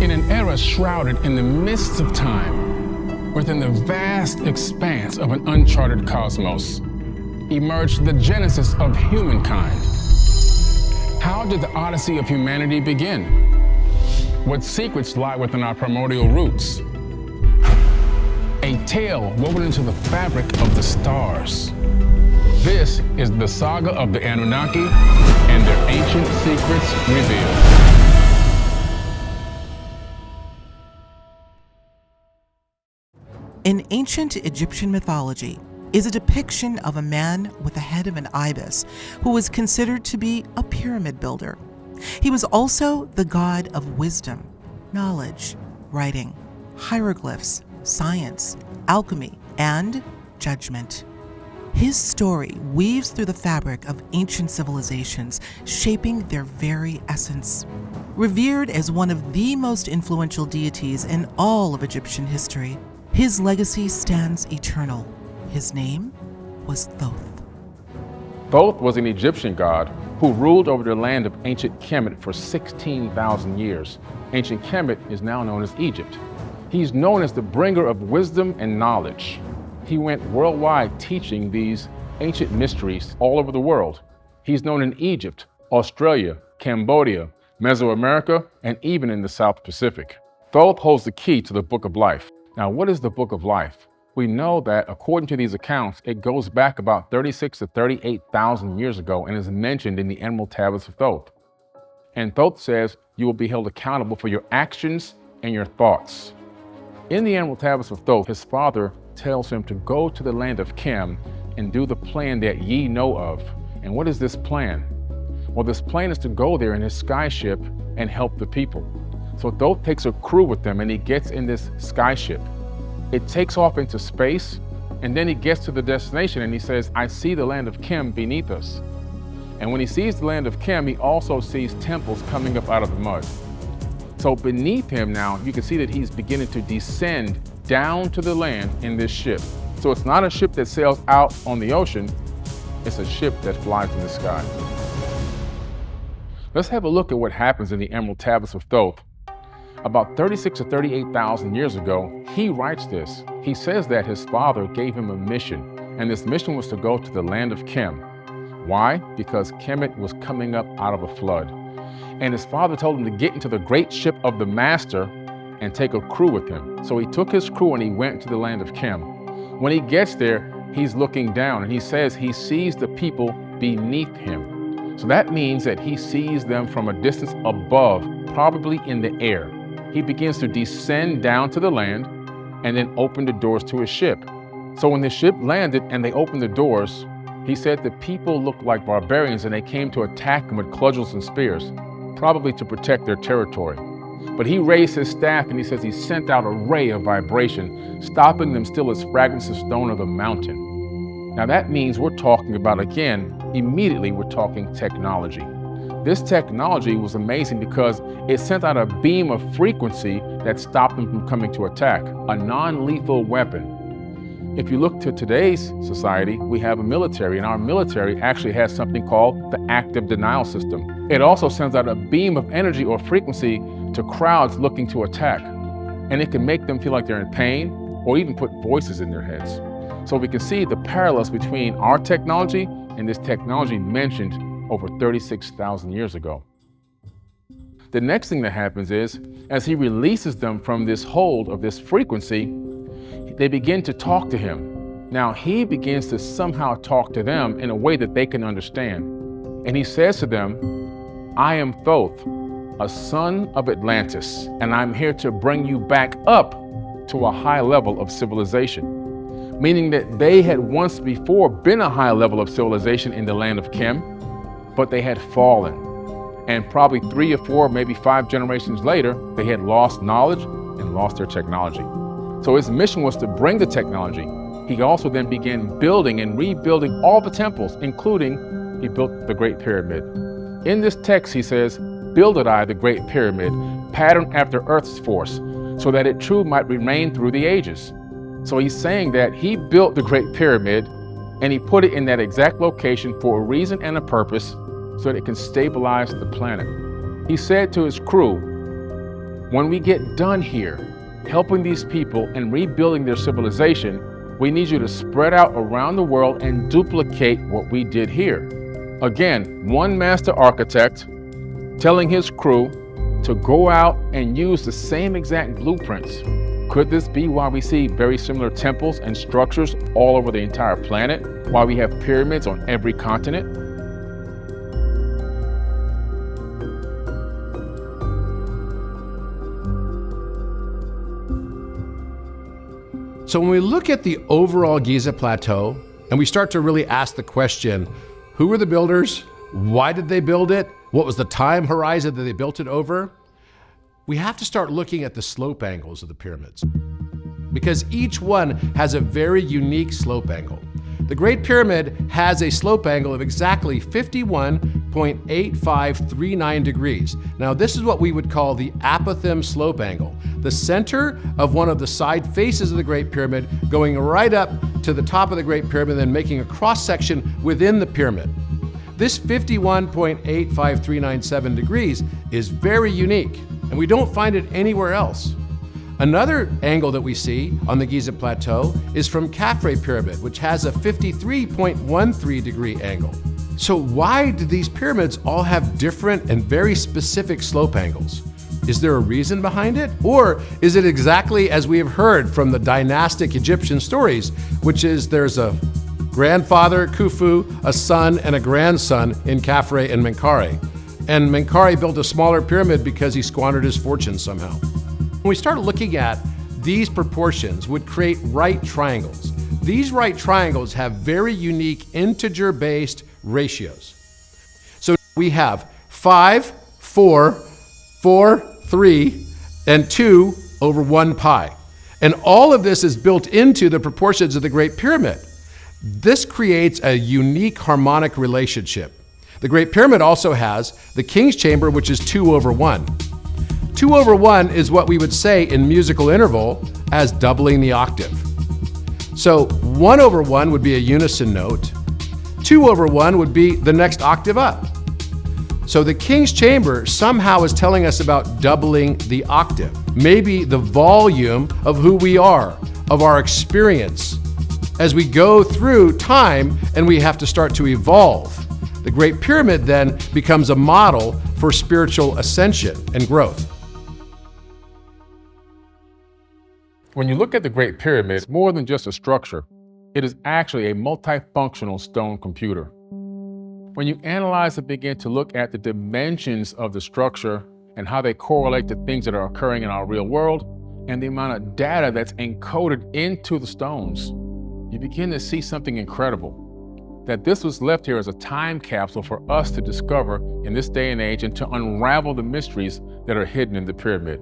In an era shrouded in the mists of time, within the vast expanse of an uncharted cosmos, emerged the genesis of humankind. How did the odyssey of humanity begin? What secrets lie within our primordial roots? A tale woven into the fabric of the stars. This is the saga of the Anunnaki and their ancient secrets revealed. In ancient Egyptian mythology is a depiction of a man with the head of an ibis who was considered to be a pyramid builder. He was also the god of wisdom, knowledge, writing, hieroglyphs, science, alchemy, and judgment. His story weaves through the fabric of ancient civilizations, shaping their very essence. Revered as one of the most influential deities in all of Egyptian history, his legacy stands eternal. His name was Thoth. Thoth was an Egyptian god who ruled over the land of ancient Kemet for 16,000 years. Ancient Kemet is now known as Egypt. He's known as the bringer of wisdom and knowledge. He went worldwide teaching these ancient mysteries all over the world. He's known in Egypt, Australia, Cambodia, Mesoamerica, and even in the South Pacific. Thoth holds the key to the Book of Life. Now, what is the Book of Life? We know that according to these accounts, it goes back about 36 to 38,000 years ago and is mentioned in the Emerald Tablets of Thoth. And Thoth says you will be held accountable for your actions and your thoughts. In the Emerald Tablets of Thoth, his father tells him to go to the land of Kem and do the plan that ye know of. And what is this plan? Well, this plan is to go there in his skyship and help the people. So Thoth takes a crew with them and he gets in this skyship. It takes off into space, and then he gets to the destination and he says, I see the land of Kem beneath us. And when he sees the land of Kem, he also sees temples coming up out of the mud. So beneath him now, you can see that he's beginning to descend down to the land in this ship. So it's not a ship that sails out on the ocean, it's a ship that flies in the sky. Let's have a look at what happens in the Emerald Tablets of Thoth. About 36 to 38,000 years ago, he writes this. He says that his father gave him a mission, and this mission was to go to the land of Kem. Why? Because Kemet was coming up out of a flood. And his father told him to get into the great ship of the master and take a crew with him. So he took his crew and he went to the land of Kem. When he gets there, he's looking down and he says he sees the people beneath him. So that means that he sees them from a distance above, probably in the air. He begins to descend down to the land and then open the doors to his ship. So when the ship landed and they opened the doors, he said the people looked like barbarians and they came to attack him with cudgels and spears, probably to protect their territory. But he raised his staff and he says he sent out a ray of vibration, stopping them still as fragments of stone of the mountain. Now that means we're talking about, again, immediately we're talking technology. This technology was amazing because it sent out a beam of frequency that stopped them from coming to attack, a non-lethal weapon. If you look to today's society, we have a military, and our military actually has something called the active denial system. It also sends out a beam of energy or frequency to crowds looking to attack, and it can make them feel like they're in pain or even put voices in their heads. So we can see the parallels between our technology and this technology mentioned over 36,000 years ago. The next thing that happens is, as he releases them from this hold of this frequency, they begin to talk to him. Now he begins to somehow talk to them in a way that they can understand. And he says to them, I am Thoth, a son of Atlantis, and I'm here to bring you back up to a high level of civilization. Meaning that they had once before been a high level of civilization in the land of Kem, but they had fallen. And probably 3 or 4, maybe 5 generations later, they had lost knowledge and lost their technology. So his mission was to bring the technology. He also then began building and rebuilding all the temples, including he built the Great Pyramid. In this text, he says, builded I the Great Pyramid, patterned after Earth's force, so that it true might remain through the ages. So he's saying that he built the Great Pyramid and he put it in that exact location for a reason and a purpose so that it can stabilize the planet. He said to his crew, When we get done here, helping these people and rebuilding their civilization, we need you to spread out around the world and duplicate what we did here. Again, one master architect telling his crew to go out and use the same exact blueprints. Could this be why we see very similar temples and structures all over the entire planet? Why we have pyramids on every continent? So when we look at the overall Giza Plateau and we start to really ask the question, who were the builders? Why did they build it? What was the time horizon that they built it over? We have to start looking at the slope angles of the pyramids, because each one has a very unique slope angle. The Great Pyramid has a slope angle of exactly 51.8539 degrees. Now, this is what we would call the apothem slope angle, the center of one of the side faces of the Great Pyramid going right up to the top of the Great Pyramid, then making a cross section within the pyramid. This 51.85397 degrees is very unique, and we don't find it anywhere else. Another angle that we see on the Giza Plateau is from Khafre Pyramid, which has a 53.13 degree angle. So why do these pyramids all have different and very specific slope angles? Is there a reason behind it? Or is it exactly as we have heard from the dynastic Egyptian stories, which is there's a grandfather, Khufu, a son, and a grandson in Khafre and Menkaure. And Menkaure built a smaller pyramid because he squandered his fortune somehow. When we start looking at these proportions would create right triangles. These right triangles have very unique integer-based ratios. So we have 5, 4, 4, 3, and 2 over 1 pi. And all of this is built into the proportions of the Great Pyramid. This creates a unique harmonic relationship. The Great Pyramid also has the King's Chamber, which is 2 over 1. 2 over 1 is what we would say in musical interval as doubling the octave. So 1 over 1 would be a unison note. 2 over 1 would be the next octave up. So the King's Chamber somehow is telling us about doubling the octave. Maybe the volume of who we are, of our experience, as we go through time and we have to start to evolve. The Great Pyramid then becomes a model for spiritual ascension and growth. When you look at the Great Pyramid, it's more than just a structure. It is actually a multifunctional stone computer. When you analyze and begin to look at the dimensions of the structure and how they correlate to things that are occurring in our real world and the amount of data that's encoded into the stones, you begin to see something incredible. That this was left here as a time capsule for us to discover in this day and age and to unravel the mysteries that are hidden in the pyramid.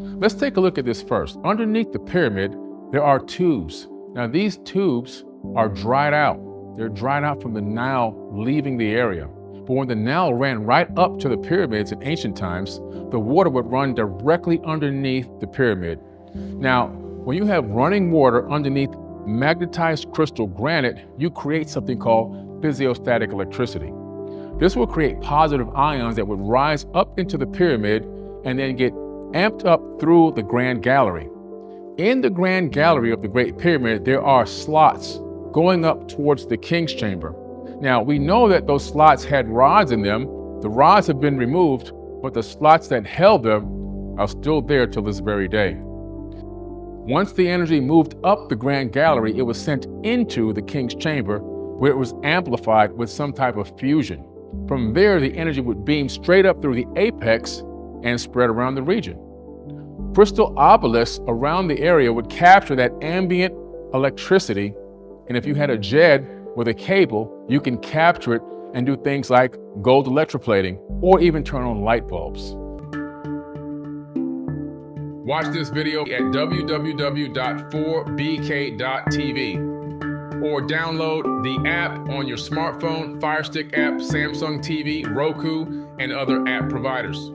Let's take a look at this first. Underneath the pyramid, there are tubes. Now these tubes are dried out. They're dried out from the Nile leaving the area. But when the Nile ran right up to the pyramids in ancient times, the water would run directly underneath the pyramid. Now, when you have running water underneath magnetized crystal granite, you create something called physiostatic electricity. This will create positive ions that would rise up into the pyramid and then get amped up through the Grand Gallery. In the Grand Gallery of the Great Pyramid, there are slots going up towards the King's Chamber. Now, we know that those slots had rods in them. The rods have been removed, but the slots that held them are still there till this very day. Once the energy moved up the Grand Gallery, it was sent into the King's Chamber, where it was amplified with some type of fusion. From there, the energy would beam straight up through the apex and spread around the region. Crystal obelisks around the area would capture that ambient electricity, and if you had a JED with a cable, you can capture it and do things like gold electroplating or even turn on light bulbs. Watch this video at www.4bk.tv or download the app on your smartphone, Fire Stick app, Samsung TV, Roku, and other app providers.